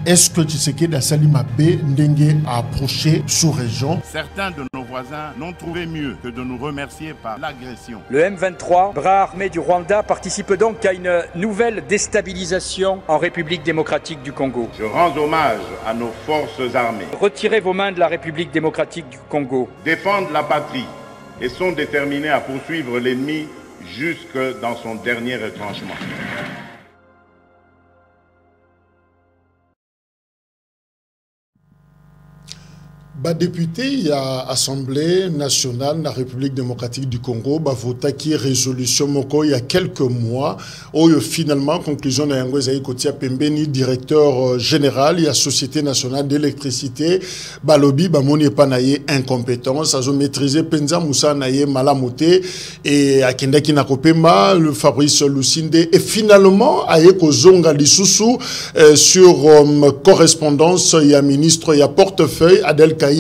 Est-ce que Tshisekedi a sali mabe ndenge a approché sous-région? Certains de nos voisins n'ont trouvé mieux que de nous remercier par l'agression. Le M23, bras armé du Rwanda, participe donc à une nouvelle déstabilisation en République démocratique du Congo. Je rends hommage à nos forces armées. Retirez vos mains de la République démocratique du Congo. Défendent la patrie et sont déterminés à poursuivre l'ennemi jusque dans son dernier retranchement. Bah, député, il y a Assemblée nationale de la République démocratique du Congo, bah, voté qui résolution moko il y a quelques mois, où finalement, conclusion de Yangozaï Kotia Pembeni, directeur général, il y a Société nationale d'électricité, bah, lobby, bah, moni panaye incompétence, à maîtriser Penza Moussa naye malamoté, et à Kendaki Nakopema, le Fabrice Lucinde, et finalement, aye Kozonga Lissousou, sur correspondance, il y a ministre, il y a portefeuille, Adel Kainda,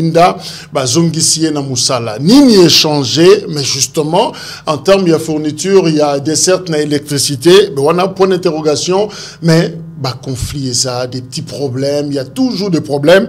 Bazongisie na Moussala. Nini échangé, mais justement, en termes de fourniture, il y a des certaines électricité, on a un point d'interrogation, mais conflit, ça, des petits problèmes, il y a toujours des problèmes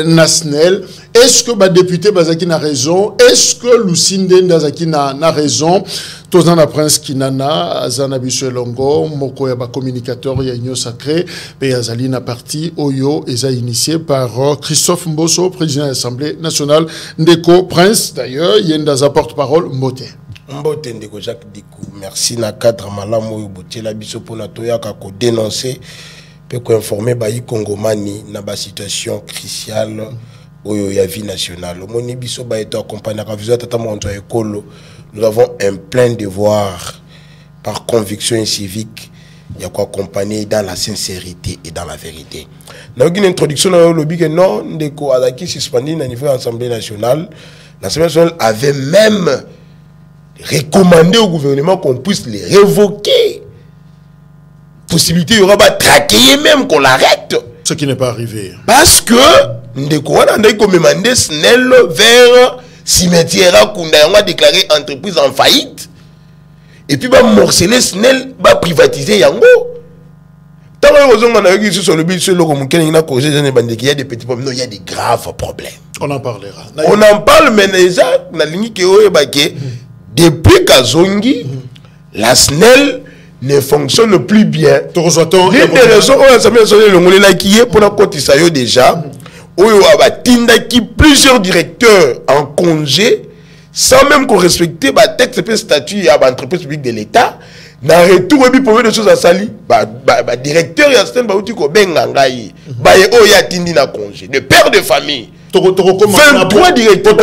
nationaux. Est-ce que député Bazaki a raison? Est-ce que Lucinde Ndazaki a raison? Tozana Prince Kinana, Azana Longo, Moko Yaba communicateur, il y a Union Sacrée, Payazali na parti Oyo, et ça initié par Christophe Mbosso, président de l'Assemblée nationale, Ndeko Prince, d'ailleurs, il y a une porte-parole, Mbote. Mbote Ndeko Jacques Dikou, merci na cadre malamu Oyo Boutier la biso pour Natoya kako dénoncer, pour informer Bayi Congomani na ba situation cruciale Oyo ya vie nationale. Moni biso ba eto accompagné à vision tata monto ekolo. Nous avons un plein devoir, par conviction et civique, il y a quoi accompagner dans la sincérité et dans la vérité. Nous avons une introduction dans le lobby que non, Ndeko Azaki suspendu au niveau de l'Assemblée nationale. L'Assemblée nationale avait même recommandé au gouvernement qu'on puisse les révoquer. Possibilité, il y aura pas traquer même qu'on l'arrête. Ce qui n'est pas arrivé. Parce que Ndeko a demandé Snell vers cimetière qu'on a déclaré entreprise en faillite et puis va morceler Snell va privatiser yango. Tant qu'on a vu sur le but sur le il y a des petits problèmes, non, il y a des graves problèmes. On en parlera. On en parle mais déjà la ligne qui est depuis Kazongi la Snell ne fonctionne plus bien. L'une des raisons où l'Assemblée nationale qui est pour la côte Isayo déjà. Oyo abatinda qui plusieurs directeurs en congé sans même qu'on respecte ba texte et statut à l'entreprise publique de l'État. Dans retour et pour des choses à sali, directeur et assistant ba uti ko benga ngai. Ba ye oya tindi na congé. Le père de famille. 23 directeurs.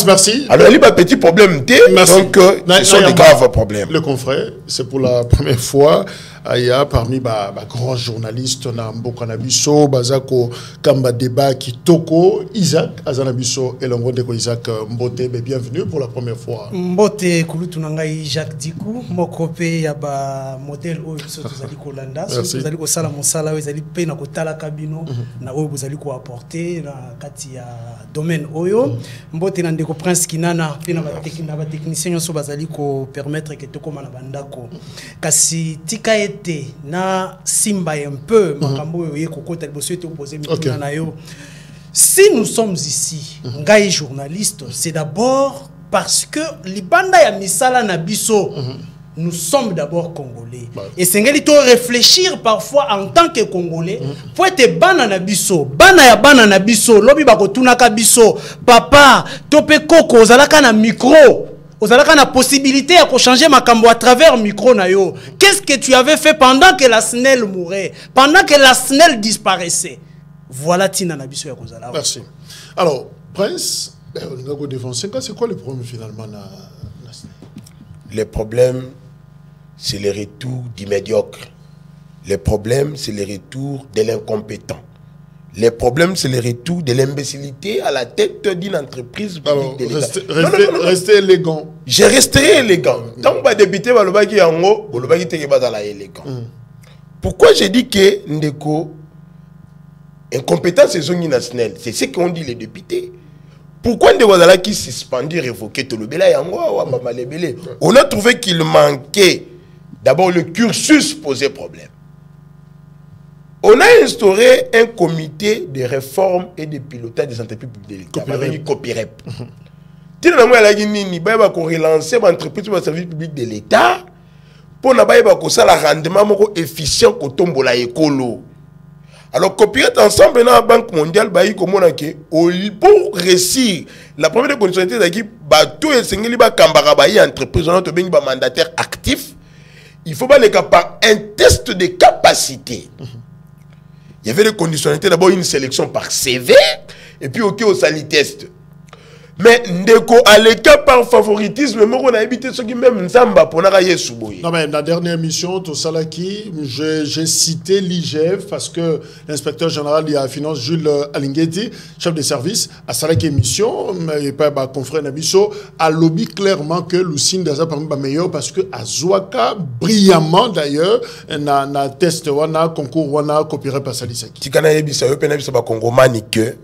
Merci. Alors il y a un petit problème. Donc ce sont des graves problèmes. Le confrère, c'est pour la première fois. Aya parmi grands journalistes na mboka na biso bazako kamba débat kitoko Isaac Azanabiso et l'ongo de Isaac Mbote, bienvenue pour la première fois. Mbote kulutu ngai Jacques Dikou mokope ya ba modèle oyo biso tozali kolanda so tozali ko sala mosala oyo ezali pe na kotala kabino na oyo bozali ko apporter na kati ya domaine oyo Mbote na ndeko Prince Kinana pe na ba technicien nyoso bazali ko permettre que tokoma na bandako kasi tika na simba un peu makambo yo kokota liboso te poser mituna na yo. Si nous sommes ici ngai journaliste, c'est d'abord parce que libanda ya misala na biso nous sommes d'abord congolais et c'est ngeli to réfléchir parfois en tant que congolais pour être bana na biso bana na biso lobi bakotuna ka biso papa tope koko zalaka na micro. Vous avez la possibilité de changer ma cambo à travers le micro. Qu'est-ce que tu avais fait pendant que la SNEL mourait, pendant que la SNEL disparaissait? Voilà Tina Nabiso Yakozala. Merci. Alors, Prince, c'est quoi le problème finalement? Le problème, c'est le retour du médiocre. Le problème, c'est le retour de l'incompétent. Le problème, c'est le retour de l'imbécilité à la tête d'une entreprise publique de l'État. Restez élégant. Je resterai élégant. Tant que député, balobaki yango, balobaki teke bazala élégant. Pourquoi j'ai dit que Ndeko incompétence c'est zone nationale? C'est ce qu'ont dit les députés. Pourquoi Ndeko bazala qui suspendu révoqué tout le bela yango wa mama lebele? On a trouvé qu'il manquait d'abord le cursus posait problème. On a instauré un comité de réforme et de pilotage des entreprises publiques de l'État. Avec Copirep. Tu as relancer l'entreprise ou le service public de l'État pour un rendement efficient pour l'écolo. Alors, Copirep ensemble dans la Banque mondiale, pour réussir, la première condition c'est que tout est entreprise, mandataire actif. Il faut pas par un test de capacité. Il y avait des conditionnalités, d'abord une sélection par CV, et puis au sali test. Mais ndeko à l'écart par favoritisme, on a évité ceux qui même Nzamba pour n'aller souboyer. Non mais la dernière mission, tout ça là qui, j'ai cité l'IGF parce que l'inspecteur général de la finance Jules Alingueti, chef de service, à Salaki mission, et pas confrère Nabiso, a lobby clairement que Lucine Daza parmi les meilleurs parce que Azouaka brillamment d'ailleurs, na test wana concours wana coopéré par Salisaki. Tikana yebisa yo pena bisa ba Congomani que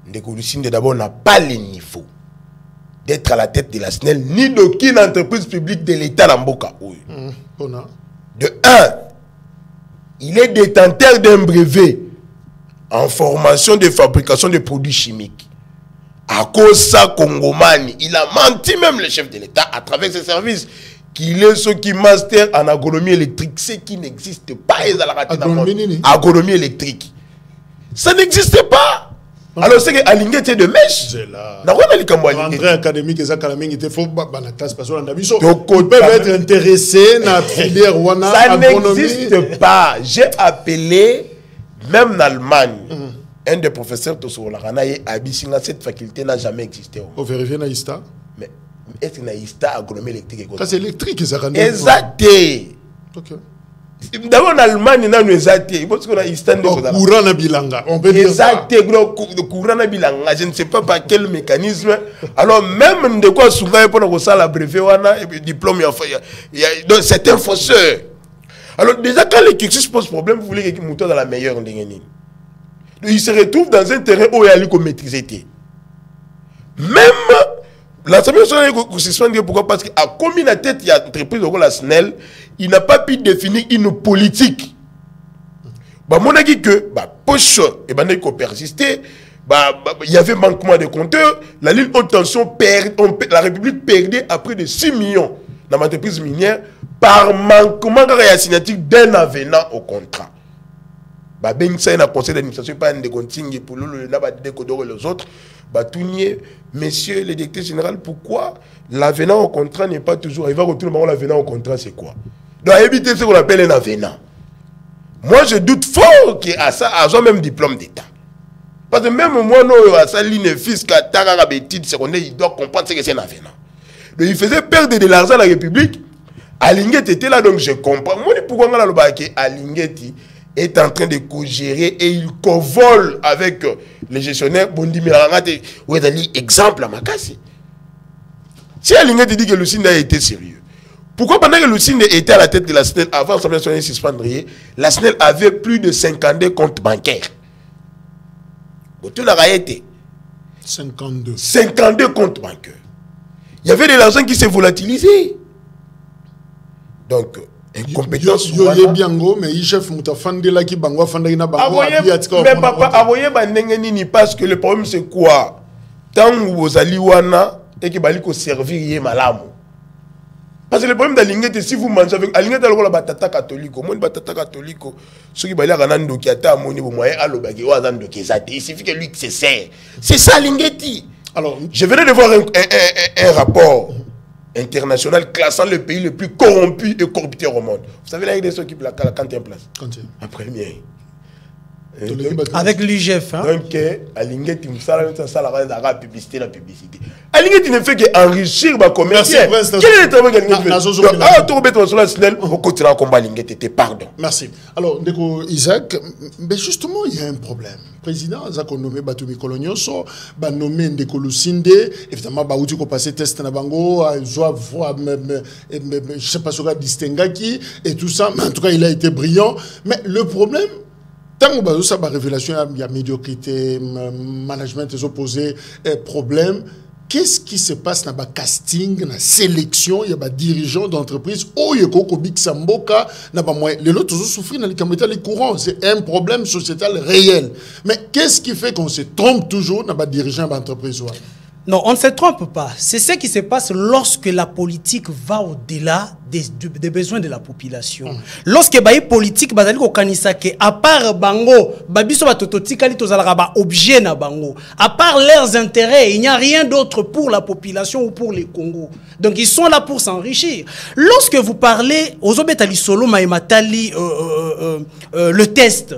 Ndeko Lucine d'abord n'a pas le niveau d'être à la tête de la SNEL ni d'aucune entreprise publique de l'État Namboka. De un, il est détenteur d'un brevet en formation de fabrication de produits chimiques. À cause de ça, Congomani, il a menti même le chef de l'État à travers ses services qu'il est ce qui master en agronomie électrique, ce qui n'existe pas. Agronomie électrique. Ça n'existe pas. Alors c'est que Alingué était de mèche. C'est là. L'entrée académique et académique était faux dans la classe parce qu'on a vu ça. Ils peuvent être intéressés dans la filière wana. Ça n'existe pas. J'ai appelé même en Allemagne un des professeurs de Solarana et Abissinga, cette faculté n'a jamais existé. Vous vérifiez Naïsta. Mais est-ce que Naïsta agronomie électrique? Ça c'est électrique ça. Exact. Ok. D'abord en Allemagne, il y a un courant na bilanga. On peut dire ça. Courant na bilanga. Je ne sais pas par quel mécanisme. Alors même de quoi souvent pour nous ça la brevet wana et diplôme donc c'est un fausseur. Alors déjà quand le cursus pose problème, vous voulez qu'il monte dans la meilleure ligne. Il se retrouve dans un terrain où il y a lui qu'on maîtrise. Même l'Assemblée nationale est suspendue pourquoi? Parce qu'à combien de tête il y a une entreprise comme la SNEL, il n'a pas pu définir une politique. Bah, mon avis que, poche, et ben, il faut persister. Il y avait manquement de compteurs. La ligne haute tension, la République perdait à près de 6 millions dans l'entreprise minière par manquement de la signature d'un avenant au contrat. Ben ça, il y a un conseil d'administration, pas un déconsigne pour les autres. Messieurs le directeur général, pourquoi l'avenant au contrat n'est pas toujours. Il va retourner l'avenant au contrat, c'est quoi? Donc, éviter ce qu'on appelle un avenant. Moi, je doute fort qu'il a ça, a même diplôme d'État. Parce que même moi, à sa ligne fiscale, à bêtise secondaire, il doit comprendre ce que c'est un avenant. Donc, il faisait perdre de l'argent à la République. Alinguet était là, donc je comprends. Moi, pourquoi Alinguet est en train de co-gérer et il co-vole avec les gestionnaires. Bondi Mirangate, où est allé exemple à Makassi. Si Alinguet dit que Lucine a été sérieux, pourquoi pendant que Lucine était à la tête de la SNEL, avant l'Assemblée nationale suspendrie, la SNEL avait plus de 52 comptes bancaires? Tout n'a été 52 comptes bancaires. Il y avait de l'argent qui s'est volatilisé. Donc, incompétence. Yo biango, mais il chef Moutafande là qui bangwa fande na bango. Mais papa, avoyez banengeni parce que le problème c'est quoi? Tant vous allez wana et que bali ko servir yé malamu. Parce que le problème d'Alinguet, si vous mangez avec Alinguet, la batata catholique, moi batata catholique, ceux qui baillent à Ranando qui attendent mon niveau moyen à l'obagi ou à Zando qui est il suffit que lui se sert. C'est ça Alinguet. Alors, je venais de voir un rapport international classant le pays le plus corrompu et corrupté au monde. Vous savez, là, il y a des équipes là, quand il y a en place. Un premier. Avec l'IGF. Hein? Donc, Alinguet, il me la publicité, la publicité. Alinguet, il ne fait qu'enrichir ma commercial. Quel est le travail qu'Alinguet fait? Ah, tu remets ton soleil, on continue à combattre Alinguet, pardon. Merci. Alors, Isaac, mais justement, il y a un problème. Le président, Isaac, on nommé Batoumi Kolonioso, on nommé Ndeko Lucinde, évidemment, Baouti, on passé test na bango, je ne sais pas ce qu'on a distingué, et tout ça, mais en tout cas, il a été brillant. Mais le problème, tant que ça, révélation, il y a médiocrité, management des opposés, problème. qu'est-ce qui se passe dans le casting, dans la sélection, il y a des dirigeants d'entreprise, oh, il y a des Samboka, les autres toujours souffrent dans les courants. C'est un problème sociétal réel. Mais qu'est-ce qui fait qu'on se trompe toujours dans les dirigeants d'entreprise? Non, on ne se trompe pas. C'est ce qui se passe lorsque la politique va au-delà des besoins de la population. Lorsque les politiques à part bango, objet na bango, à part leurs intérêts, il n'y a rien d'autre pour la population ou pour les Congos. Donc ils sont là pour s'enrichir. Lorsque vous parlez aux obetali solo maimatali le test.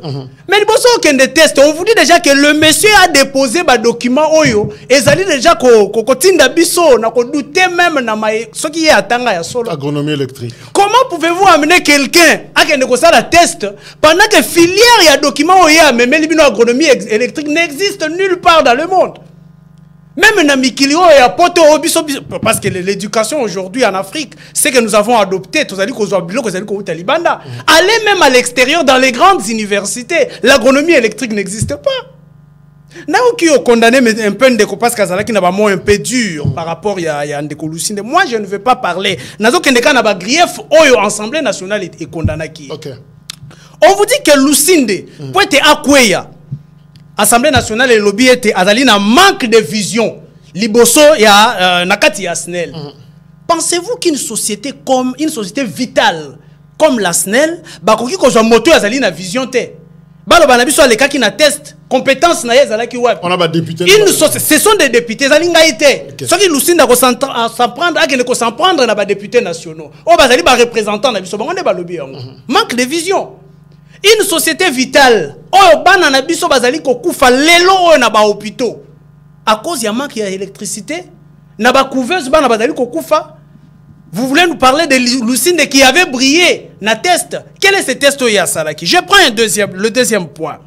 Mais le test, on vous dit déjà que le monsieur a déposé un document oyo et ça dit déjà ko tinda biso na ko douter même na ce qui est atanga ya solo. Agronomie électrique. Comment pouvez-vous amener quelqu'un à qui ne ça la test pendant que filière ya document oya mais libino agronomie électrique n'existe nulle part dans le monde. Même na mikilio ya poto obiso parce que l'éducation aujourd'hui en Afrique, c'est que nous avons adopté tous allez ko biloko zali ko talibanda. Allez même à l'extérieur dans les grandes universités, l'agronomie électrique n'existe pas. Now qui ont condamné un peu de parce que n'a pas un peu dur par rapport à Ndeko Lusinde. Moi je ne veux pas parler. Nazo Kendeka n'a pas grief oyo Assemblée nationale est condamné qui. OK. On vous dit que Lusinde peut être akweya. Assemblée nationale et lobby était azali na manque de vision. Liboso ya nakati ya SNEL. Pensez-vous qu'une société comme une société vitale comme la SNEL bakoki ko zo moto azali na vision te. Balo banabiso aleka ki na test compétence na yezala ki wapi. On a des députés. Ce sont des députés zalinga été. Ce qui Lucinda ko s'en prendre akene ko s'en prendre na ba députés nationaux. O bazali ba représentants na biso bango ne ba lobby yango. Manque de vision. Une société vitale. Oh bana na biso bazali ko kufa lelo na ba hôpitaux. À cause ya manque d'électricité, na ba couveuse bana bazali ko kufa. Vous voulez nous parler de Lucinde qui avait brillé na test. Quel est ce test ya salaki? Je prends le deuxième point.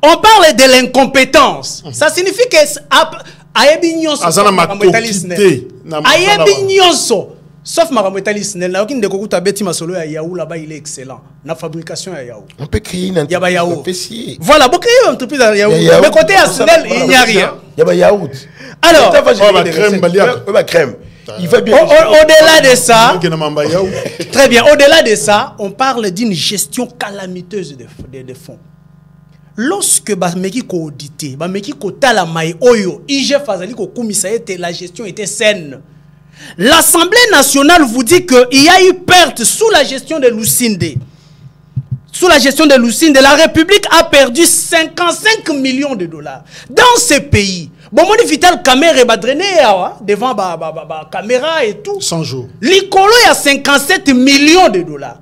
On parle de l'incompétence. Ça signifie que ayebi nyonso sauf Maramwetali Snell. Na aucune de kokuta beti masolo ya Yahoo là-bas il est excellent. Na fabrication ya Yahoo. On peut créer une entreprise. Voilà, vous créez une entreprise à Yahoo. Mais côté à Snell, il n'y a rien. Il y a Yahoo. Alors, crème. Il va bien. Au-delà de ça, très bien, au-delà de ça, on parle d'une gestion calamiteuse des fonds. Lorsque Bameki ko audité, Bameki ko tala mai oyo, IG Fazali ko kumisa était la gestion était saine. L'Assemblée nationale vous dit qu'il y a eu perte sous la gestion de Lucinde. Sous la gestion de Lucinde, la République a perdu 55 millions de dollars. Dans ce pays, bon, mon vital caméra va drainer devant la caméra et tout. 100 jours. L'Icolo a 57 millions de dollars.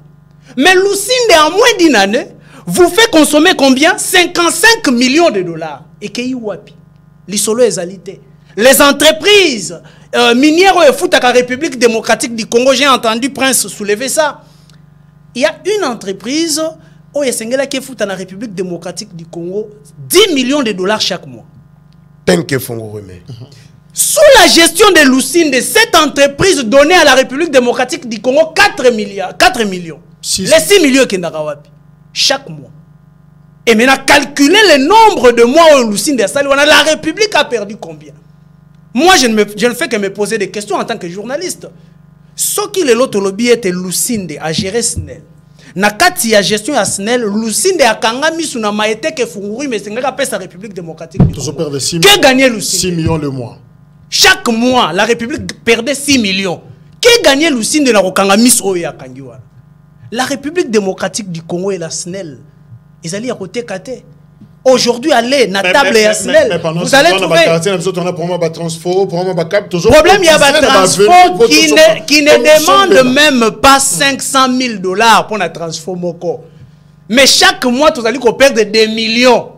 Mais Lucinde, en moins d'une année, vous fait consommer combien? 55 millions de dollars. Et qu'il y a l'Isolo est alité. Les entreprises minières et foot à la République démocratique du Congo, j'ai entendu Prince soulever ça. Il y a une entreprise qui fout à la République démocratique du Congo 10 millions de dollars chaque mois. Sous la gestion de Lucinde, cette entreprise donnait à la République démocratique du Congo 4 millions. Les 6 millions qui n'ont chaque mois. Et maintenant, calculez le nombre de mois où Lucinde a sali. La République a perdu combien? Moi, je ne fais que me poser des questions en tant que journaliste. Ce qui est l'autre lobby était Lucinde à gérer SNEL. Nakati ya gestion à SNEL, Lucinde a kangami sous na maïté que Funguri, mais c'est la République démocratique du Congo. Qui gagnait Lucinde? 6 millions le mois. Chaque mois, la République perdait 6 millions. Qui gagnait Lucinde na kangami oya kangiwa? La République démocratique du Congo et la SNEL. Ils allaient à côté kate. Aujourd'hui, allez, na table et à SNEL, vous allez trouver... Problème, il y a un transport qui ne demande même pas 500 000 $ pour la transport moko. Mais chaque mois, vous allez perdre des millions.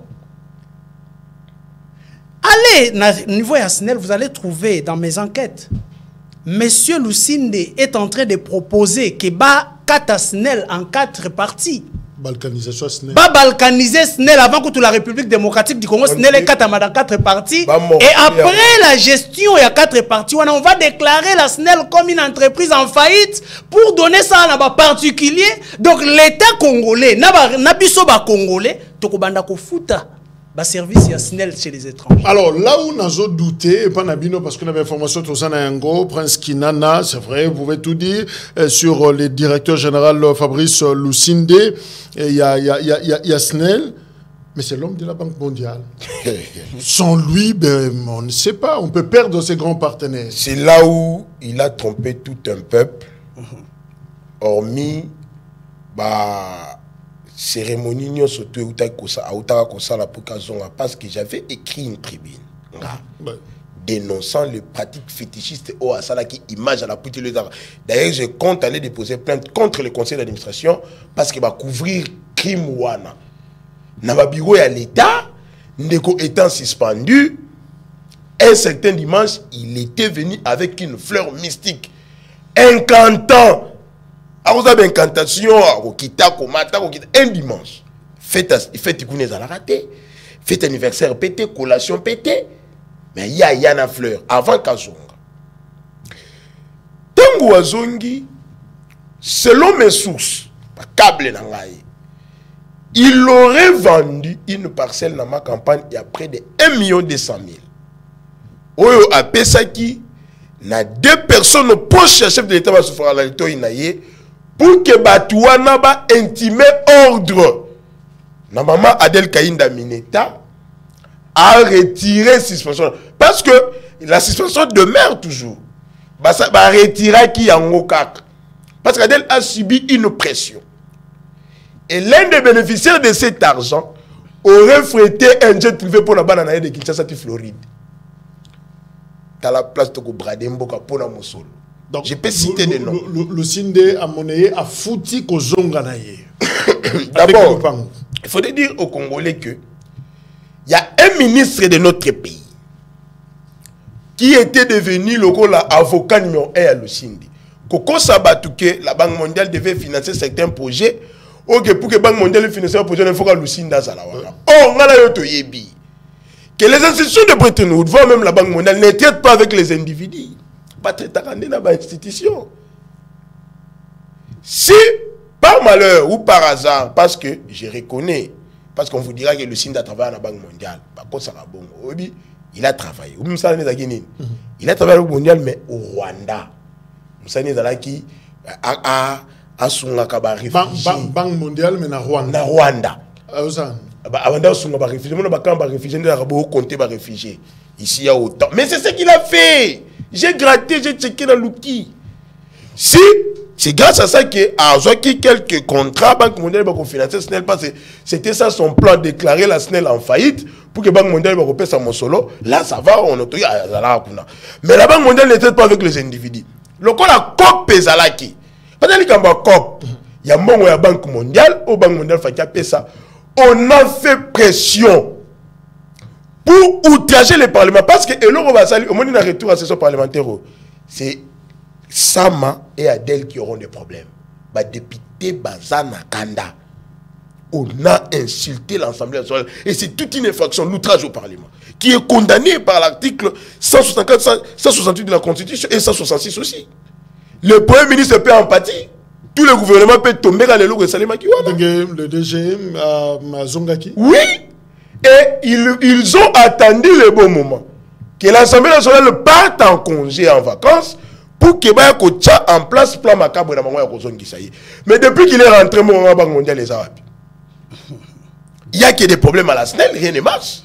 Allez, au niveau de SNEL, vous allez trouver dans mes enquêtes, Monsieur Lucinde est en train de proposer que ba kata SNEL en 4 parties. Balkanisation SNEL. Balkaniser SNEL avant que toute la République démocratique du Congo, SNEL est dans 4 parties. Et après la gestion, il y a 4 parties. On va déclarer la SNEL comme une entreprise en faillite pour donner ça à un particulier. Donc l'État congolais, Nabisoba congolais, Tokobanda ko futa service ya SNEL chez les étrangers. Alors là où nous avons douté, pas Nabino parce qu'on avait information tout ça Yango, Prince Kinana, c'est vrai, vous pouvez tout dire sur le directeur général Fabrice Lusinde, il y a SNEL, mais c'est l'homme de la Banque mondiale. Sans lui, ben, on ne sait pas, on peut perdre ses grands partenaires. C'est là où il a trompé tout un peuple, hormis cérémonie surtout parce que j'avais écrit une tribune dénonçant les pratiques fétichistes au Asala qui image à la poutre. D'ailleurs, je compte aller déposer plainte contre le conseil d'administration parce qu'il va couvrir crime wana. Nababiro à l'État, Ndeko étant suspendu, un certain dimanche, il était venu avec une fleur mystique, incantant. Incantation, un dimanche. Fête Ikouné à la raté, fête anniversaire pété, collation pété, mais il y a une fleur avant Kazonga. Tango Azongi, selon mes sources, câble nangaï, il aurait vendu une parcelle dans ma campagne il y a près de 1 200 000. Oyo a Pesaki, na 2 personnes au poste chef de l'État va se faire à la inaye pour que Batouana ba intimer ordre. Na maman Adel Kaïnda Mineta a retiré suspension. Parce que la suspension demeure toujours. Ça va retirer qui en Okak. Parce qu'Adel a subi une pression. Et l'un des bénéficiaires de cet argent aurait frété un jet privé pour la banane de Kinshasa de Floride. Dans la place de Brademboka pour la Mosolo. Donc, je peux citer des noms. Le Sinde a monnaie a fouti Kozonganaye. D'abord, il faut dire aux Congolais que il y a un ministre de notre pays qui était devenu l'avocat numéro 1 à Lusinde. Koko Sabatouke, la Banque mondiale devait financer certains projets. Ok, pour que la Banque mondiale finance un projet, il faut que Lusinde Zalawana. Oh, on a la yotoyebi. Que les institutions de Bretton Woods, voire même la Banque mondiale, ne traitent pas avec les individus. Pas traiter dans l'institution. Si, par malheur ou par hasard, parce que je reconnais, parce qu'on vous dira que Lusinde a travaillé à la Banque mondiale, il a travaillé. Il a travaillé à la Banque mondiale, mais au Rwanda. Qui a Banque mondiale, mais na Rwanda. Na Rwanda. Ici, il y a autant. Mais c'est ce qu'il a fait. J'ai gratté, j'ai checké dans l'outil. Si c'est grâce à ça qu'il a quelques contrats, Banque mondiale va financer SNEL, parce que c'était ça son plan, déclarer la SNEL en faillite pour que Banque mondiale va repayer sa solo. Là, ça va, on autorise à Zalakuna. Mais la Banque mondiale ne traite pas avec les individus. Le coup, la COP Zalaki. Pendant qu'il y a une COP, il y a une Banque mondiale, au Banque mondiale, ça. On a fait pression pour outrager les parlements. Parce que, et là, on va saluer, au moins, il y a un retour à la session parlementaire. C'est Sama et Adel qui auront des problèmes. Les députés Bazana Kanda, on a insulté l'Assemblée nationale. Et c'est toute une infraction, l'outrage au Parlement, qui est condamné par l'article 164, 168 de la Constitution et 166 aussi. Le Premier ministre peut empathie. Tout le gouvernement peut tomber dans les lots de Salima Kiwana. Le DG Zongaki. Oui. Et ils ont attendu le bon moment. Que l'Assemblée nationale parte en congé, en vacances, pour que Baya Kocha en place plan macabre dans Mamoya Kozon Gisaïe. Mais depuis qu'il est rentré, mon Banque mondiale les Arabes. Il y a que des problèmes à la SNEL, rien ne marche.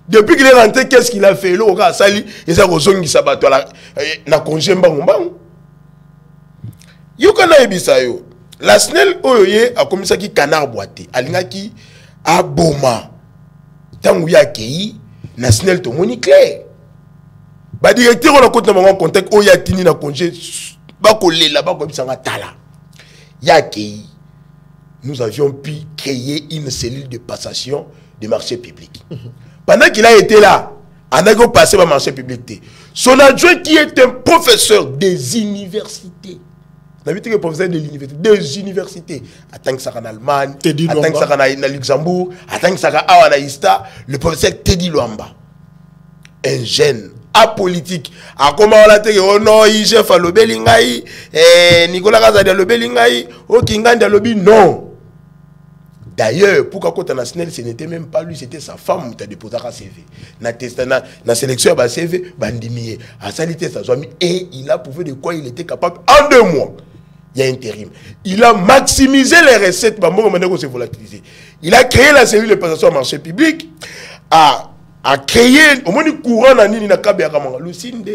Depuis qu'il est rentré, qu'est-ce qu'il a fait? Le gars Sali, et ça Kozon Gisaïe, na congé Mbangombango. Yokana Ebisayo. La SNEL oyoye a commis ça qui canard boité. Alinga qui a boma. Tant ya kei na SNEL to moni clair. Ba directeur on a compte dans mon contact oya tini na congé ba kolela ba ko bisanga tala. Ya kei nous avions pu créer une cellule de passation des marchés publics. Pendant qu'il a été là, on a passé par marché public. Son adjoint qui est un professeur des universités. On a vu que professeur des universités. Attends que ça en Allemagne, attends que ça en Luxembourg, attends que ça en Aïsta, le professeur Teddy Luamba. Un jeune apolitique. A comment on l'a dit, oh non, il chef à l'Obelingaï, Nicolas Kazadi à l'Obelingaï, oh Kingandi à l'Obi, non. D'ailleurs, pourquoi quand on a SNEL, ce n'était même pas lui, c'était sa femme qui a déposé un CV. La sélection a CV, bandimier, a salité sa joie, et il a prouvé de quoi il était capable en 2 mois. Il y a intérim. Il a maximisé les recettes, il a créé la cellule de passation au marché public, a créé, au moins du courant, Lucinde.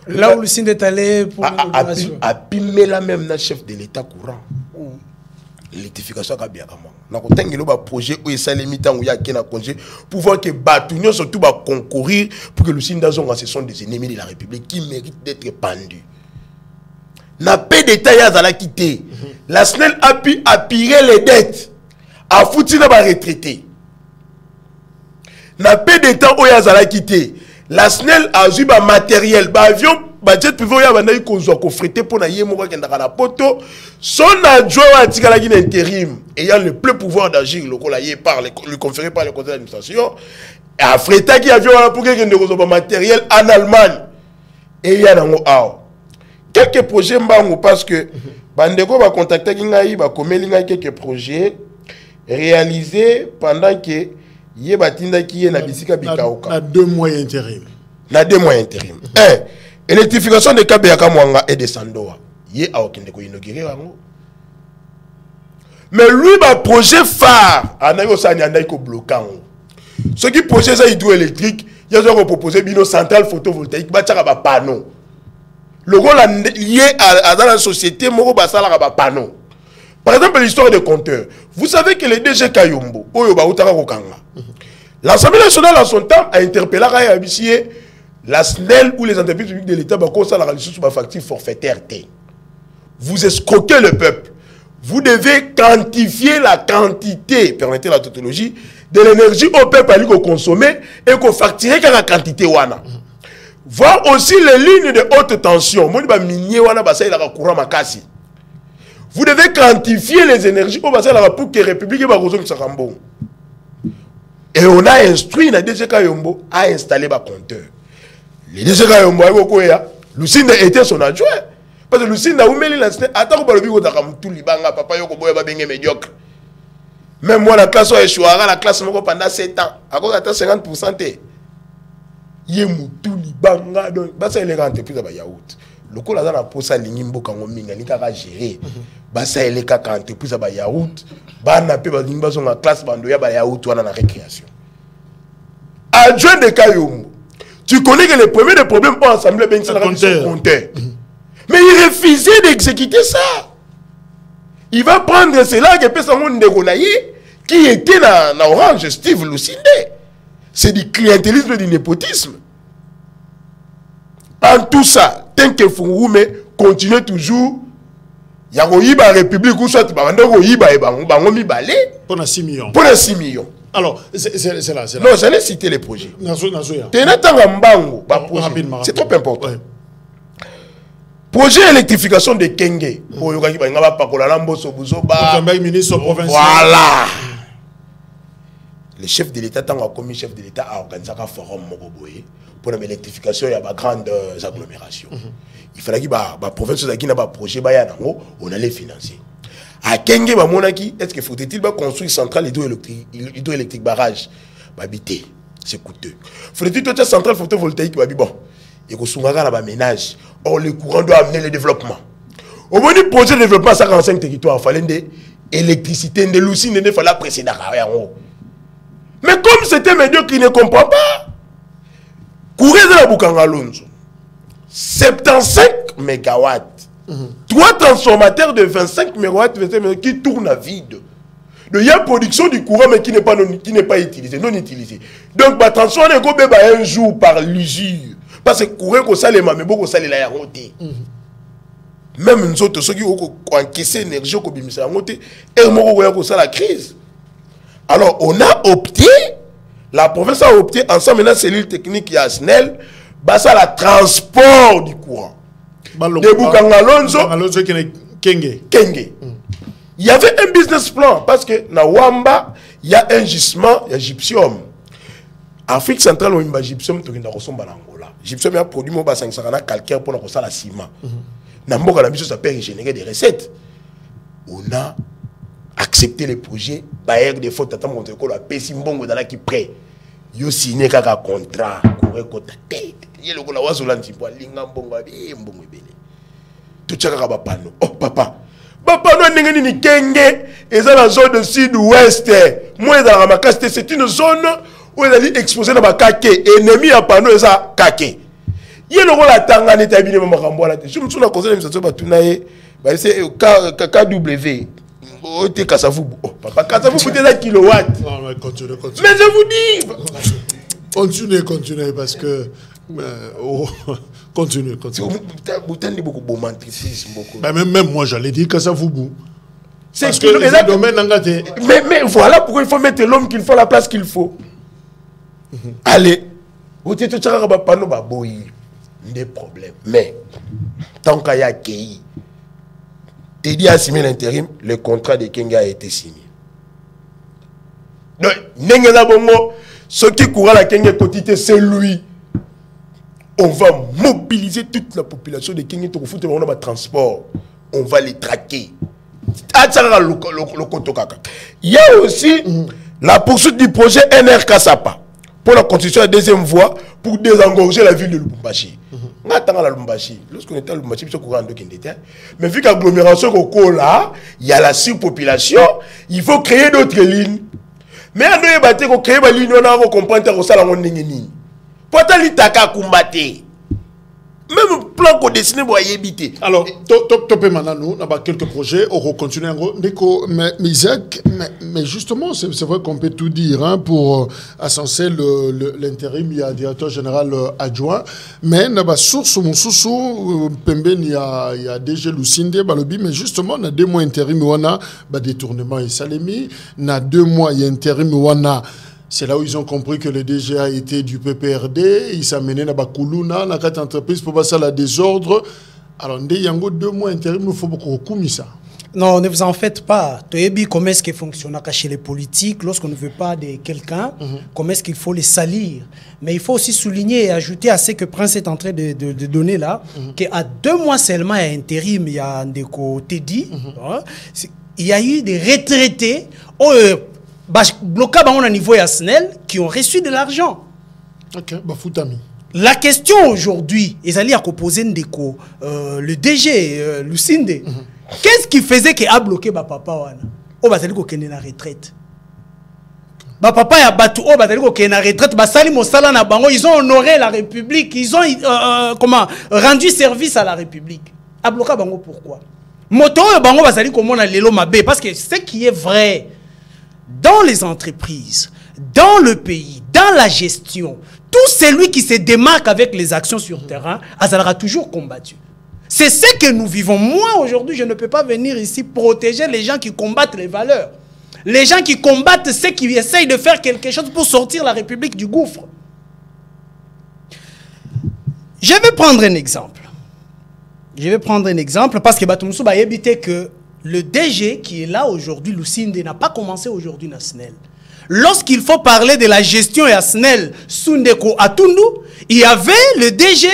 Là où Lucinde est allé pour l'inauguration. A pimé la même na chef de l'État courant. L'électrification a bien comment. Na kotengelo ba projet où ça limitant où il y a qui na congé pour voir que Batunion surtout va concourir pour que Lucinde Zonga ce sont des ennemis de la République qui méritent d'être pendus. Na paix d'État ya zala quitté. La SNEL a pu appuyer les dettes. A foutu na ba retraité. Na paix d'État où ya zala quitté. La SNEL a eu un matériel, un avion, un jet privé, il a frété pour aller à poto. Son adjoint a dit qu'il y a un intérim, ayant le plein pouvoir d'agir, le conféré par le conseil d'administration, et a frété qui avion pour qu'il y ait un matériel en Allemagne. Et il y a un quelques projets, parce que Bandeko va contacter quelques projets réalisés pendant que il y a 2 mois intérim. Na 2 mois intérim. Électrification de Kabeyaka Mwanga et de Sandoa. Il y a aucun de quoi inaugurer. Mais lui, le projet phare, il y a un bloquant. Ce qui projet hydroélectrique, il y a un proposé une centrale photovoltaïque, il y a un panneau. Le rôle lié à la société, il y a un panneau. Par exemple, l'histoire des compteurs. Vous savez que le DG Kayombo, l'Assemblée nationale en son temps a interpellé la SNEL ou les entreprises publiques de l'État pour la ressource sur ma facture forfaitaire T. Vous escroquez le peuple. Vous devez quantifier la quantité, permettez la tautologie, de l'énergie au peuple à consommer et qu'on facture la quantité wana. Voir aussi les lignes de haute tension. Vous devez quantifier les énergies au bassin pour que la République soit bon. Et on a instruit la DG Kayombo à installer un compteur. Le DG Kayombo, Lucinde était son adjoint. Parce que Lucinde a ouvert la SNEL. Attends, on va le dire que papa yoko boya ba bengé médiocre. Même moi, la classe a échoué, la classe pendant 7 ans. À cause de 50%. Yé moutou libanga. Donc, ça il est rentré plus à yaourt. Le coup, là, on a posé la ligne kango minga, ni kaka gérer. Ça il est kaka entreprise à yaourt. Bana pe ba limba son classe bandoya ba yaourt wana na récréation. Adjoint de Kayombo. Tu connais que les premiers des problèmes ont assemblé ben ça compteur. Mais il refusait d'exécuter ça. Il va prendre cela que peut s'en qui était dans Orange, Steve Lucinde. C'est du clientélisme, du népotisme. En tout ça, tant que Fouroume continue toujours, il y a une république où soit Pour 6 millions. Pour 6 millions. Alors, c'est là. Non, j'allais citer les projets. C'est trop important. Ouais. Projet électrification de Kenge. Voilà. Le chef de l'État, comme chef de l'État, a organisé un forum pour l'électrification et la grande agglomération. Il fallait que la province de Guinée ait un projet, on allait financer. À Kenge, est-ce qu'il faut-il construire une centrale hydroélectrique barrage? C'est coûteux. Faut-il une centrale photovoltaïque? Bon, il faut un ménage. Or, le courant doit amener le développement. Au moment du projet de développement, 45 territoires, il fallait de l'électricité, de l'usine, il fallait précéder. Mais comme c'était médiocre, qui ne comprend pas, courez de la Boukangalonzo, 75 MW. 3 transformateurs de 25 MW qui tournent à vide. Il y a production du courant mais qui n'est pas utilisé, non utilisé. Donc, le transformateur est un jour par l'usure. Parce que le courant, c'est les mamans, beaucoup ça les la roté. Même nous autres, ceux qui ont encaissé l'énergie, qui ont roté, et nous la crise. Alors, on a opté, la province a opté, ensemble avec la cellule technique à SNEL, ça la transport du courant. De Boukangalonzo, Kenge. Il y avait un business plan parce que dans Wamba, il y a un gisement, il y a gypsum. Afrique centrale, il y a gypsum, il y a Angola. Gypsum, il y a produit mon bassin, il y a calcaire pour la ciment. Dans Mboka, la mission, ça peut générer des recettes. On a accepter le projet bailleur de faute attendre contre ko la pesi mbongo dans la qui prêt yo signé kaka contrat courir kota tête yelo ko la wazola ntimpo linga mbongo abi mbongo ebele to tchaka ba pano oh papa pano ndenge ni kenge eza la zone de sud-ouest moi dans la makasite c'est une zone où elle est exposée dans ba kake ennemi à pano eza kake yelo ko la tanga neta bine makambo la je me souviens conseil de ça batuna ye ba c'est KW oh t'es Kasavubu oh papa Kasavubu t'es la kilowatt non mais continue mais je vous dis continuez parce que continue vous tenez beaucoup de mentricisme beaucoup même moi j'allais dire Kasavubu c'est que le domaine engagé mais voilà pourquoi il faut mettre l'homme qu'il faut à la place qu'il faut allez vous t'es tout ça pas nous ba boy des problèmes mais tant qu'il y a qui Teddy a signé l'intérim, le contrat de Kenga a été signé. Donc, Nengena Bongo, ce qui courra la Kenga quotidien, c'est lui. On va mobiliser toute la population de Kenga pour foutre le transport. On va les traquer. Il y a aussi la poursuite du projet NRK Sapa pour la construction de la deuxième voie pour désengorger la ville de Lubumbashi. Lorsqu'on était à Lubumbashi, mais vu qu'agglomération il y a la surpopulation, il faut créer d'autres lignes. Mais on doit créer des lignes, on a compris que ça la pourtant l'itaka combattre. Même plan qu'on dessine pour y éviter. Alors, topé maintenant, nous avons quelques projets, on va continuer. Mais Isaac, mais justement, c'est vrai qu'on peut tout dire hein, pour ascenser l'intérim, il y a un directeur général adjoint. Mais il y a source, mon sous Pemben, il y a DG Lucinde, Balobi, mais justement, il y a 2 mois intérim, on a détournement et Salemi. Il y a 2 mois, il y a intérim, on a. C'est là où ils ont compris que le DG a été du PPRD, ils s'amenaient dans Bakuluna, dans 4 entreprises pour passer à la désordre. Alors, il y a 2 mois intérim, il faut beaucoup de ça. Non, ne vous en faites pas. Comment est-ce qu'il fonctionne chez les politiques lorsqu'on ne veut pas de quelqu'un, comment est-ce qu'il faut les salir. Mais il faut aussi souligner et ajouter à ce que Prince est en train de donner là, qu'à 2 mois seulement, il y a intérim, il y a un Teddy, il y a eu des retraités bloqués au niveau SNEL qui ont reçu de l'argent. Ok, Bafoutami. La question aujourd'hui, ils allaient proposer le DG Lucinde. Qu'est-ce qui faisait qu'il a bloqué papa wana? Oh bah c'est qu'il est en retraite. Papa ya batu oh bah c'est qu'il est en retraite. Bah sali mosala na bango, ils ont honoré la République, ils ont rendu service à la République. A bloqué bango pourquoi? Moto bango bah sali comment on a lelo mabe parce que ce qui est vrai dans les entreprises, dans le pays, dans la gestion, tout celui qui se démarque avec les actions sur terrain, sera toujours combattu. C'est ce que nous vivons. Moi, aujourd'hui, je ne peux pas venir ici protéger les gens qui combattent les valeurs. Les gens qui combattent ceux qui essayent de faire quelque chose pour sortir la République du gouffre. Je vais prendre un exemple. Parce que Batumoussou va éviter que le DG qui est là aujourd'hui, Lucinde, n'a pas commencé aujourd'hui à SNEL. Lorsqu'il faut parler de la gestion à SNEL, Sundeko Atundu, il y avait le DG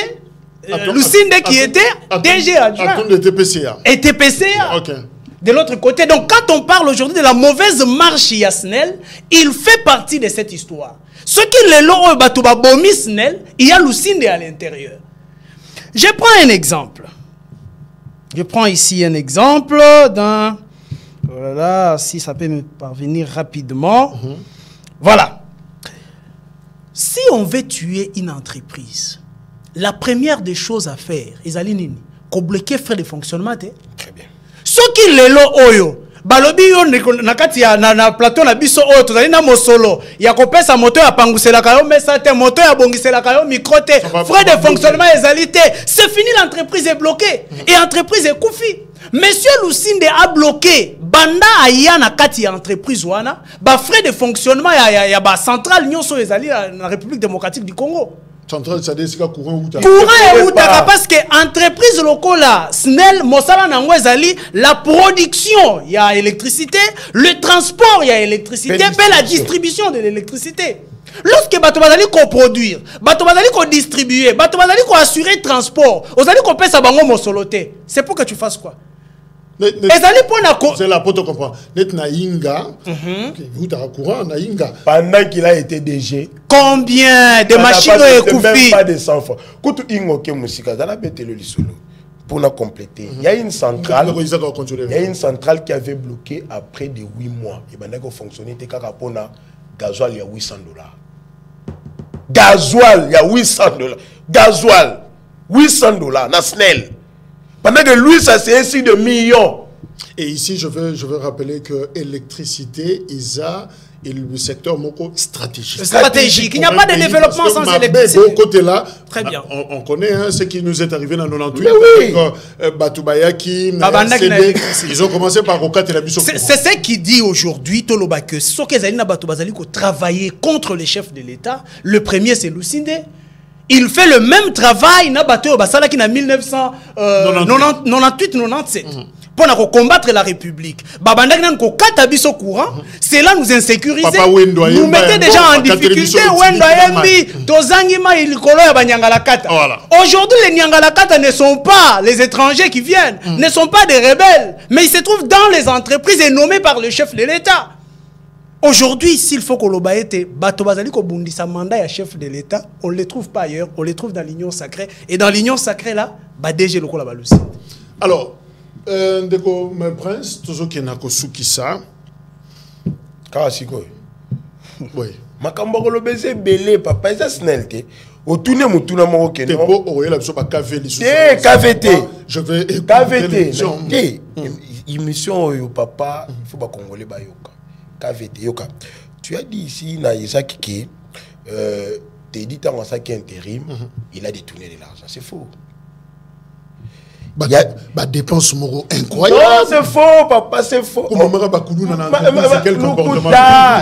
Lucinde qui était DG adjoint. Et TPCA. Et TPCA. Okay. De l'autre côté. Donc quand on parle aujourd'hui de la mauvaise marche à SNEL, il fait partie de cette histoire. Ce qui est là, SNEL, il y a Lucinde à l'intérieur. Je prends un exemple. Je prends ici un exemple d'un... Voilà, si ça peut me parvenir rapidement. Voilà. Si on veut tuer une entreprise, la première des choses à faire, ils allaient nini, qu'on bloquer frais de fonctionnement. Très bien. Ce qui est là, oyo, balobi yo nakati ya na plateau na biso oyo tozali na mosolo ya kopesa moto ya pangusela kayo mesa te moto ya bongisela kayo micro te frais de fonctionnement ezalité, c'est fini, l'entreprise est bloquée et l'entreprise est koufi. Monsieur Lucinde a bloqué banda aya na kati ya entreprise wana ba frais de fonctionnement ya ba centrale nyonso ezali na République démocratique du Congo. Centrale, ça dit courant ou parce que entreprise locale là, SNEL, Mosala Nangwezali, la production, il y a électricité, le transport, il y a électricité, et la distribution de l'électricité. Lorsque Batobazali ko produire, Batobazali ko distribuer, Batobazali ko assurer transport, Ozali ko pesa bango mosoloté, c'est pour que tu fasses quoi? C'est la pote comprend. Net na Inga. Vous t'as courant na Inga. Pendant qu'il a été DG. Combien de machines ont écouffé? Même pas de 100 fois. Quand tu ingoke musique, dans la bête le solo. Pour la compléter, il y a une centrale. Il y a une centrale qui avait bloqué après de 8 mois. Et maintenant qu'on fonctionnait, t'es qu'à pona gasoil il y a $800. Gasoil il y a $800. Gasoil $800 na SNEL. Pendant que lui, ça c'est ainsi de millions. Et ici, je veux rappeler que l'électricité, ISA, et le secteur moko stratégique. Stratégique. Il n'y a pas de développement sans électricité. Au côté là, très bien. On connaît ce qui nous est arrivé dans 98. Oui. Batoubayaki, ils ont commencé par Rokat et la Bissot. C'est ce qui dit aujourd'hui, Toloba, que ce que Zalina Batoubazali a travaillé contre les chefs de l'État. Le premier, c'est Lucinde. Il fait le même travail na bateau basala qui na 1998-97 pour combattre la République. Babanda nan ko kata biso courant, cela nous insécurise. Nous mettez déjà en difficulté Aujourd'hui les Nyangalakata ne sont pas les étrangers qui viennent, ne sont pas des rebelles, mais ils se trouvent dans les entreprises et nommés par le chef de l'État. Aujourd'hui, s'il faut que l'Obaïte, Batobazali Kobundisa mandat à chef de l'État, on ne les trouve pas ailleurs, on les trouve dans l'Union sacrée. Et dans l'Union sacrée, là, DG Loko Labalusi. Alors, Ndeko, mon prince, toujours qui n'a que Soukissa. Karasiko. Oui. Makambo le baiser belé, papa, ça snel. Au tourner mon tournement marocain. T'es beau, il a besoin de KVT. KVT. Je vais KVT. Émission au papa, il faut pas Congolais bayoka. KVT, yoka. Tu as dit ici, na Isaac qui t'es dit dans ça qui est intérim, il a détourné de l'argent. C'est faux. Il y a des dépenses moraux incroyables. Non, c'est faux, papa, c'est faux.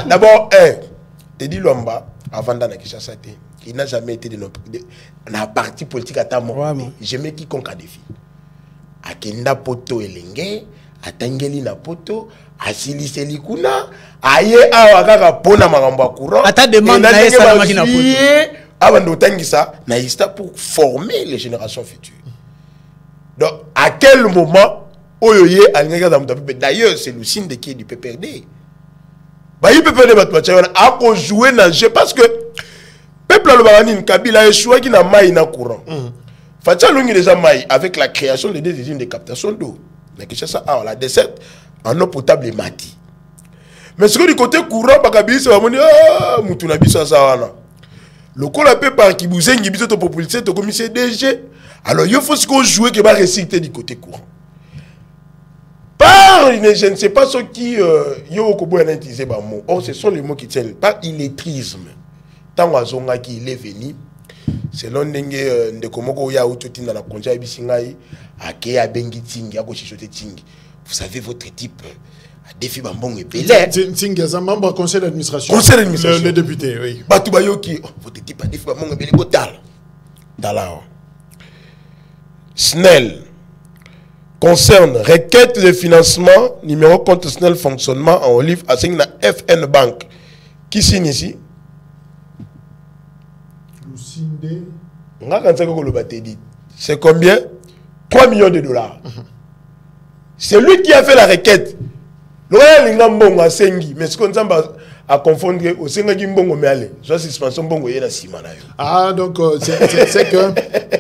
D'abord, t'es dit Lomba, avant d'en Kinshasa, il n'a jamais été de la partie politique à ta mort. J'aimais quiconque a défi. Akenda poto elenge, atangeli na poto. Asili selikuna aye awakaka pona makambo courant ata demande na esa makina poto avant tangisa na ista pour former les générations futures. Donc à quel moment oyoye alingaka dans mutape d'ailleurs c'est Lucinde qui est du PPRD. Ba il PPRD batwa a ko jouer dans jeu parce que peuple le banani Kabila échoué qui na mai na courant. Fatia lungi déjà mai avec la création des deux usines de captation d'eau. Mais que ça la dessert en eau potable et mati. Mais ce que du côté courant, Bakabili, c'est vraiment Moutouna Bisso Sawana. Le coup la paix par qui vous aime, Bisso, ton popularité, ton commissaire DG. Alors, il faut qu'on joue qui va réciter du côté courant. Par, je ne sais pas ce qui a utilisé par mot. Or, ce sont les mots qui tiennent. Par illettrisme. Tant que il est venu, selon de Komoko ya Outotin dans la conja Bisingai, à Kea Bengi Tingi, à Kochichote Tingi. Vous savez, votre type a défi Bambong et Belé. Tingaza, membre du conseil d'administration. Conseil d'administration. Le député, oui. Batoubayoki, votre type a défi Bambong et Belé. Botal. Dalao. SNEL concerne requête de financement, numéro compte SNEL fonctionnement en olive assigné à FN Bank. Qui signe ici? Lucinde. C'est combien? 3 millions de dollars. C'est lui qui a fait la requête. Le roi Lingambongo a sengi, mais ce qu'on a confondre au Sengi Mbongo Meale. Soit suspension Bongo Yena Simana. Ah, donc c'est que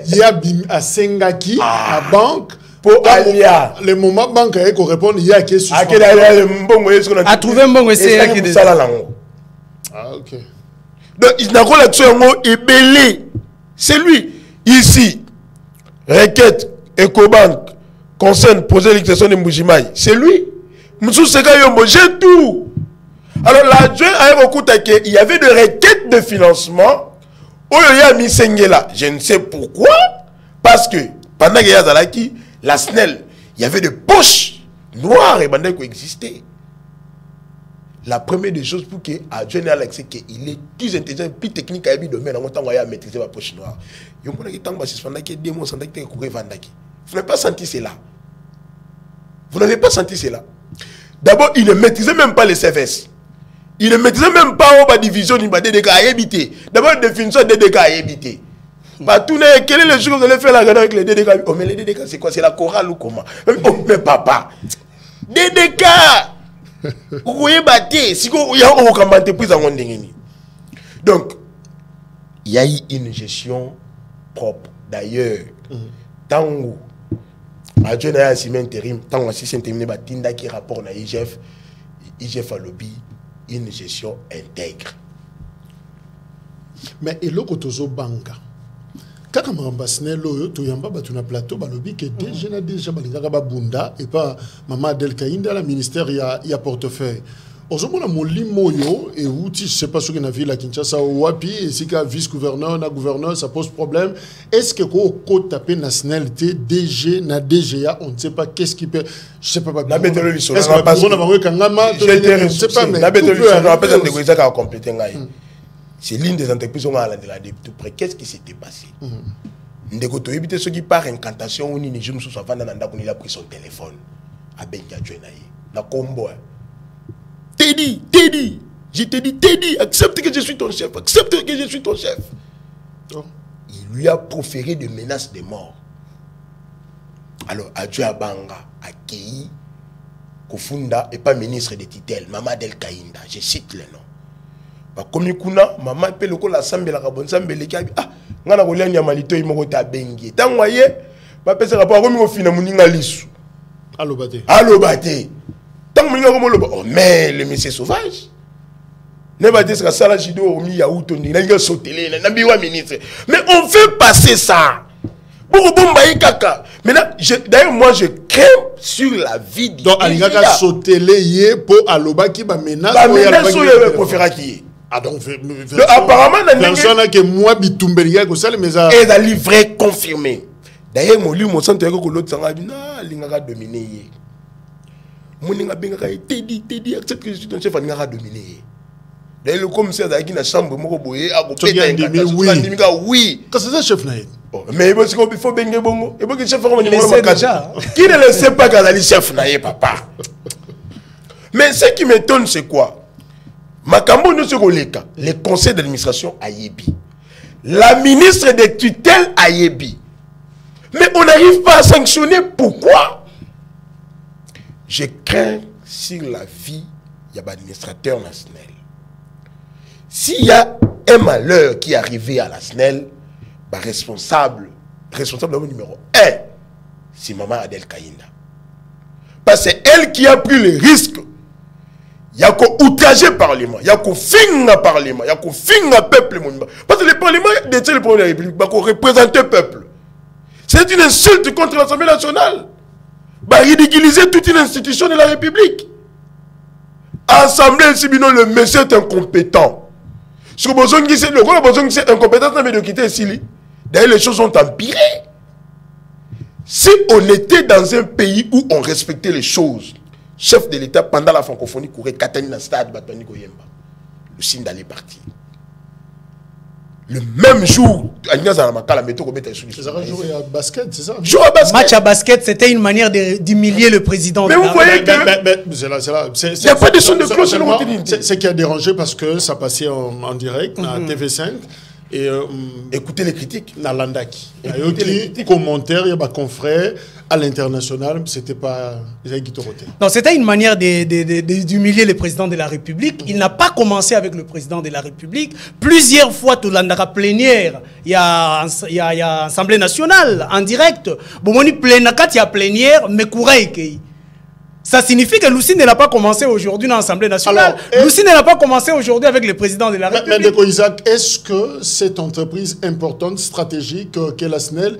il y a à Sengaki, à banque. Pour Alia. Le moment banque qu'on répond, il y a qui est suspendu. A trouvé un bon essai. Ah, ok. Donc, il n'a pas l'action est belé. C'est lui. Ici, requête, Ecobank, concerne poser l'expression de Mbujimaï. C'est lui. Moussou Seka Yombo, j'ai tout. Alors, l'adjoint a beaucoup taqué. Il y avait des requêtes de financement. Oyoya Misengela. Je ne sais pourquoi. Parce que, pendant qu'il y a la SNEL, il y avait des poches noires et bandées qui existaient. La première des choses pour que adjoint Alex, c'est qu'il est plus intelligent, plus technique à lui de mettre en temps à maîtriser la poche noire. Vous n'avez pas senti cela. Vous n'avez pas senti cela. D'abord, il ne maîtrisait même pas les CFS. Il ne maîtrisait même pas la division du DDK à éviter. D'abord, la définition de DDK à éviter. Bah, tout quel est le jour que vous allez faire la guerre avec les DDK? Oh, mais les DDK, c'est quoi? C'est la chorale ou comment? Oh, mais papa, DDK! Vous voyez, batté, si vous y a aucun entreprise à Wondengeni. Donc, il y a eu une gestion propre. D'ailleurs, tant où, à Dieu n'a pas intérim, tant aussi c'est terminé, Tinda qui rapport à IGF a lobby une gestion intègre. Mais et l'autre tozo banca. Quand on m'ambassane l'eau, tu yamba batuna plateau, lobby que déjà balinga babunda et pas maman Adel Kainda la ministère il y a portefeuille. Ozomona molimo yo et outil je sais pas ce que na ville à Kinshasa ou wapi et si ka vice-gouverneur na gouverneur ça pose problème. Est-ce que ko taper nationalité DG na DGA on ne sait pas qu'est-ce qui peut je sais pas la bétolo liso est-ce que on a vu kangama je sais pas mais la bétolo liso on a pas de négocier à compléter ngai. C'est l'une des entreprises on a la de tout près qu'est-ce qui s'était passé. Ndeko to éviter ceux qui par incantation ou ni jour sous avant na ndako il a pris son téléphone à Benja Joenaï na combo. Teddy, je te dis, Teddy, accepte que je suis ton chef, accepte que je suis ton chef. Oh. Il lui a proféré des menaces de mort. Alors, Adjou Abanga, Akei, Kofunda, et pas ministre de Titel, Maman Del Kainda, je cite le nom. Bah, comme Kuna, Maman Peloko la Sambe la Rabon Sambe le Kabi, ah, Nana Rolia Nyamalito, il m'a bengi. Tant moyen, bah, pèse rapport, comme au final, Mouninga Lissou. Allo Baté. Allo Baté. Oh, mais le monsieur sauvage. Mais on fait passer ça. D'ailleurs, moi je crains sur la vie de donc, il y a sauté les pour Aloba qui va menacer. Apparemment, personne que moi, Bitumberia, que ça, mais ça. Et la livrée confirmée. D'ailleurs, mon centre que l'autre s'en a dit, non, il a dominé. Moninga benga Teddy accepte que je suis ton chef à dominer. D'ailleurs le commissaire qui na chambre moko boye a ko péter oui. Quand c'est ça chef naï. Mais il faut benga bongo. Et que chef comme déjà. Qui ne le sait pas quand il chef naï papa. Mais ce qui m'étonne c'est quoi? Makambo nous se koleka, le conseil d'administration Ayebi. La ministre des tutelles Ayebi. Mais on n'arrive pas à sanctionner pourquoi? Je crains sur la vie de l'administrateur national. S'il y a un malheur qui est arrivé à la SNEL, bah responsable numéro 1, c'est Maman Adel Kainda. Parce que c'est elle qui a pris le risque. Il y a qu'à outrager le Parlement, il y a qu'à finir le Parlement, il y a qu'à finir le peuple. Parce que le Parlement détient le président de la République, il faut représenter le peuple. C'est une insulte contre l'Assemblée nationale. Bah, ridiculiser toute une institution de la République. Assemblée, si bien le monsieur est incompétent. Si vous avez besoin de incompétent, vous avez quitter ici. D'ailleurs, les choses ont empiré. Si on était dans un pays où on respectait les choses, chef de l'État, pendant la francophonie, courait Katanina Stade, Batani Koyemba. Le signe d'aller partir. Le même jour, Agnès Alamaka, la méthode qu'on mettait sur les arrêts jouer à basket, c'est ça? Jouer à basket. Match à basket, c'était une manière d'humilier le président. Mais vous voyez que. Il n'y a pas de son de cloche. C'est ce qui a dérangé parce que ça passait en direct à TV5. Et écoutez les critiques. Nalandaki. Il y a eu des commentaires, il y a des confrères à l'international, c'était pas. Non, c'était une manière d'humilier le président de la République. Il n'a pas commencé avec le président de la République. Plusieurs fois, tout l'andara plénière, il y a Assemblée nationale en direct. Bon, on y plénakat, il y a plénière, mais courage. Ça signifie que Lucine n'a pas commencé aujourd'hui dans l'Assemblée nationale. Lucine n'a pas commencé aujourd'hui avec le président de la République. Mais Isaac, est-ce que cette entreprise importante, stratégique, qu'est la SNEL,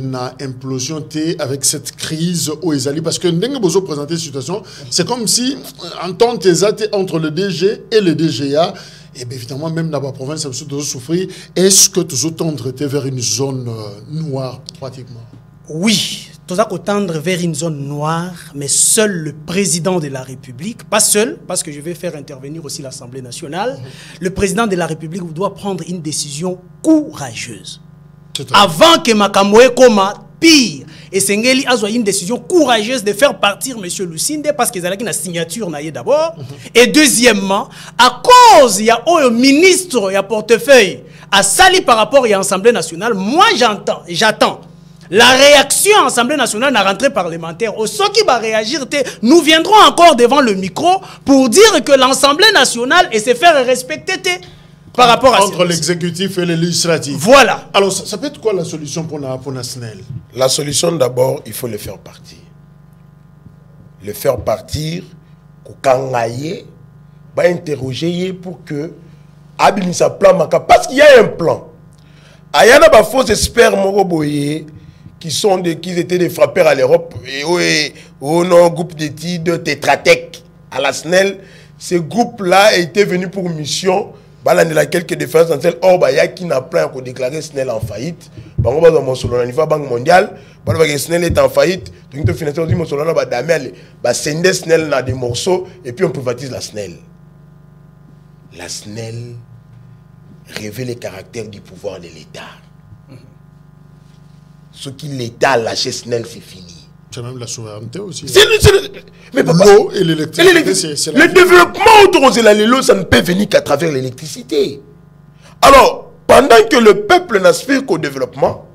na implosion avec cette crise au Ezali? Parce que Ndenge Bozo présenté la situation, c'est comme si, entente entre le DG et le DGA, et bien évidemment, même dans la province, ça peut souffrir. Est-ce que tout tendre vers une zone noire, pratiquement? Oui. Tout ça tendre vers une zone noire, mais seul le président de la République, pas seul, parce que je vais faire intervenir aussi l'Assemblée nationale, le président de la République doit prendre une décision courageuse. Avant que Makamboe Koma, pire, et Sengeli a une décision courageuse de faire partir M. Lusinde parce qu'ils avaient une signature d'abord. Et deuxièmement, à cause, il y a un ministre, il y a portefeuille, à Sali par rapport à l'Assemblée nationale, moi j'attends. La réaction à l'Assemblée nationale n'a rentré parlementaire. Au ceux qui va réagir, nous viendrons encore devant le micro pour dire que l'Assemblée nationale et se faire respecter par rapport à entre l'exécutif et le législatif. Voilà. Alors, ça peut être quoi la solution pour la SNEL? La solution, d'abord, il faut le faire partir. Le faire partir, interroger pour que Abimisa plan parce qu'il y a un plan. Il y a des faux experts moroboyés qui étaient des frappeurs à l'Europe et au groupe d'études Tétratec à la SNEL. Ce groupe-là était venu pour mission. Il y a quelques différences entre elles. Or, il y a qui n'a plan pour déclarer SNEL en faillite. Au niveau Banque mondiale, SNEL est en faillite. Donc, on finance SNEL dans des morceaux et puis on privatise la SNEL. La SNEL révèle le caractère du pouvoir de l'État. Ce qui l'État a lâché SNEL, c'est fini. C'est même la souveraineté aussi. Mais l'eau et l'électricité, c'est le développement autour de l'eau, ça ne peut venir qu'à travers l'électricité. Alors, pendant que le peuple n'aspire qu'au développement,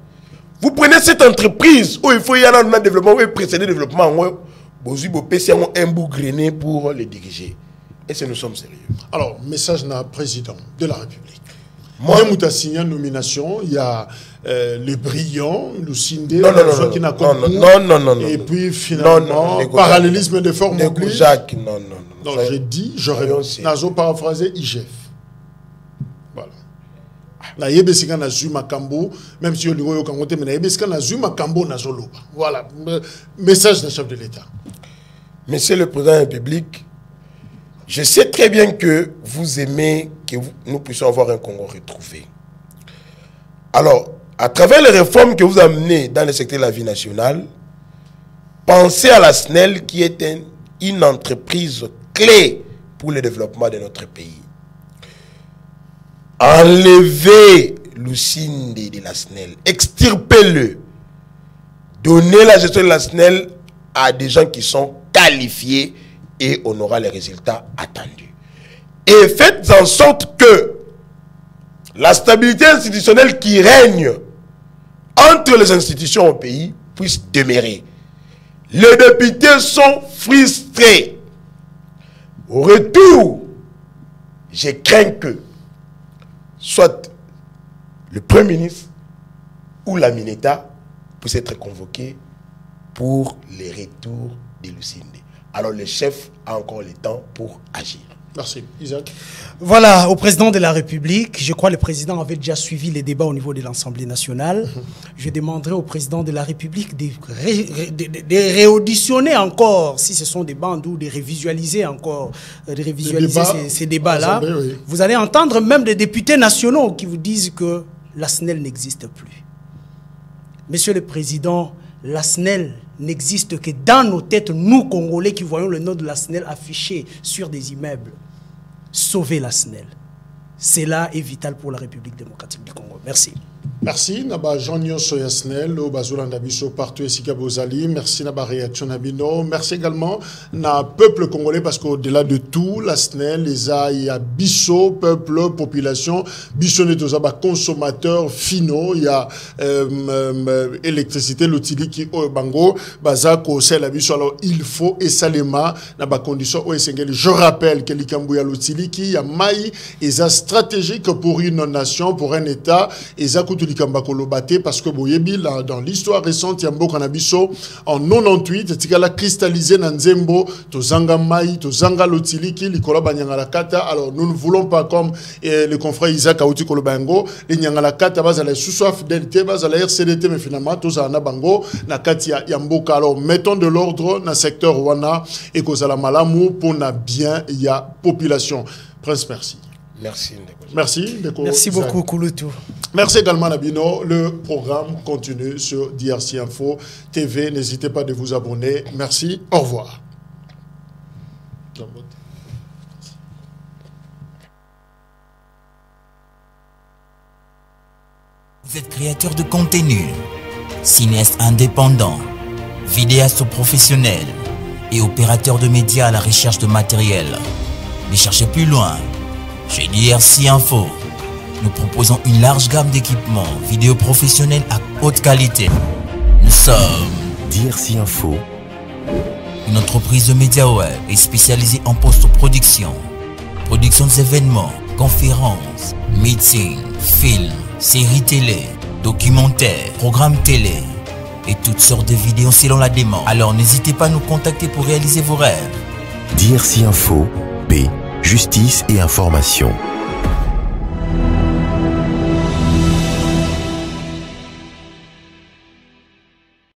vous prenez cette entreprise où il faut y avoir un développement, où il précéder le développement, vous avez un bout grainé pour le diriger. Et c'est nous sommes sérieux. Alors, message d'un président de la République. Moi, je signé une nomination, il y a les brillants, Lusinde, qui n'a pas non. Et puis finalement, parallélisme de forme oblige. Jacques, non. Non, j'ai dit, j'aurais paraphrasé IGF. Voilà. Na yebesika na zuma kambo, même si on dit yo kangote, mais na yebesika na zuma kambo na zoloba. Voilà, message d'un chef de l'État. Monsieur le Président de la République, je sais très bien que vous aimez que nous puissions avoir un Congo retrouvé. Alors, à travers les réformes que vous amenez dans le secteur de la vie nationale, pensez à la SNEL qui est une entreprise clé pour le développement de notre pays. Enlevez Lusinde de la SNEL, extirpez-le, donnez la gestion de la SNEL à des gens qui sont qualifiés et on aura les résultats attendus. Et faites en sorte que la stabilité institutionnelle qui règne entre les institutions au pays puisse demeurer. Les députés sont frustrés. Au retour, je crains que soit le Premier ministre ou la Mineta puisse être convoqué pour le retour de Lusinde. Alors le chef a encore le temps pour agir. Merci. Isaac. Voilà, au président de la République, je crois que le président avait déjà suivi les débats au niveau de l'Assemblée nationale. Je demanderai au président de la République de réauditionner encore, si ce sont des bandes, ou de révisualiser encore, de révisualiser ces débats-là. Oui. Vous allez entendre même des députés nationaux qui vous disent que la SNEL n'existe plus. Monsieur le Président, la SNEL n'existe que dans nos têtes, nous Congolais qui voyons le nom de la SNEL affiché sur des immeubles. Sauvez la SNEL. Cela est vital pour la République démocratique du Congo. Merci. Merci Naba Jean Soya SNEL au Bazolanda Biso partout ici Bozali. Merci Naba réaction Nabino. Merci également na peuple congolais parce qu'au-delà de tout la SNEL il y a Biso peuple population Biso netozaba consommateurs finaux il y a électricité l'outil qui au bango bazako c'est la Biso alors il faut et salema Naba condition au Sengeli. Je rappelle que l'Ikambuya l'outil qui y a maï et stratégique pour une nation pour un État et parce que boyebi dans l'histoire récente Yambo Kanabiso en 98 tikala cristallisé na nzembo tozanga mai tozanga lotiliki likola banyangala kata. Alors nous ne voulons pas comme le confrère Isaac Aouti Kolobango les nyangala kata bazala sous fidélité bazala RCDT mais finalement tozana bango na kati ya Yamboka. Alors mettons de l'ordre dans secteur wana et kozala malamu pour na bien ya population. Prince, merci. Merci. Merci. Merci beaucoup, Kouloutou. Merci également, Nabino. Le programme continue sur DRC Info TV. N'hésitez pas de vous abonner. Merci. Au revoir. Vous êtes créateur de contenu. cinéastes indépendants, vidéastes professionnels et opérateurs de médias à la recherche de matériel. Ne cherchez plus loin. Chez DRC Info, nous proposons une large gamme d'équipements vidéo professionnels à haute qualité. Nous sommes DRC Info, une entreprise de médias web et spécialisée en post-production, production d'événements, conférences, meetings, films, séries télé, documentaires, programmes télé et toutes sortes de vidéos selon la demande. Alors n'hésitez pas à nous contacter pour réaliser vos rêves. DRC Info, paix, justice et information.